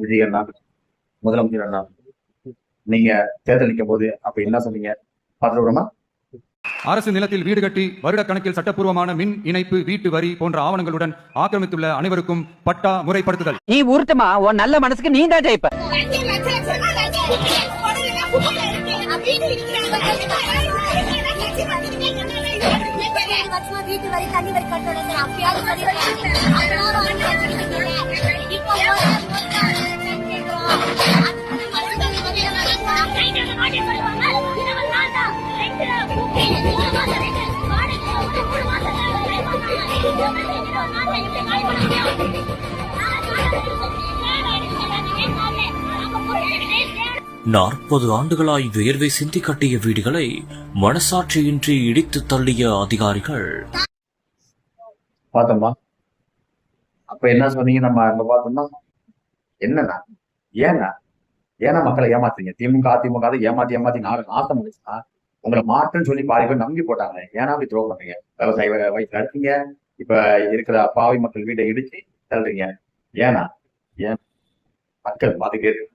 விஜய் அண்ணா, முதலமைச்சர் அண்ணா, நீங்க தேர்தல் நிற்கும் போது அப்ப என்ன சொன்னீங்க பார்த்துருமா? அரசு நிலத்தில் வீடு கட்டி வருட கணக்கில் சட்டப்பூர்வமான மின் இணைப்பு, வீட்டு வரி போன்ற ஆவணங்களுடன் ஆக்கிரமித்துள்ள அனைவருக்கும் பட்டா முறைப்படுத்துதல். நீ ஊர்த்தமா உன் நல்ல மனசுக்கு நீ தான் ஜெயிப்ப. வீட்டு வரி, தண்ணி வரி நாற்பது ஆண்டுகளாய் வியர்வை சிந்தி கட்டிய வீடுகளை மனசாட்சியின்றி இடித்து தள்ளிய அதிகாரிகள். பார்த்தோமா? அப்ப என்ன சொன்னீங்க? நம்ம அங்க பார்த்தோம்னா என்னன்னா ஏன்னா மக்களை ஏமாத்தீங்க. திமுக அதிமுக ஏமாத்தி நாசம் முடிச்சுன்னா உங்களை மாற்றுன்னு சொல்லி பாதி பேர் நம்பி போட்டாங்க. ஏன்னா அப்படி த்ரோ பண்றீங்க? விவசாய வயசுல இருக்கீங்க, இப்ப இருக்கிற பாவி மக்கள் வீட்டை இடிச்சு தள்ளுறீங்க. ஏன் மக்கள் பாத்துக்கே இருக்கு.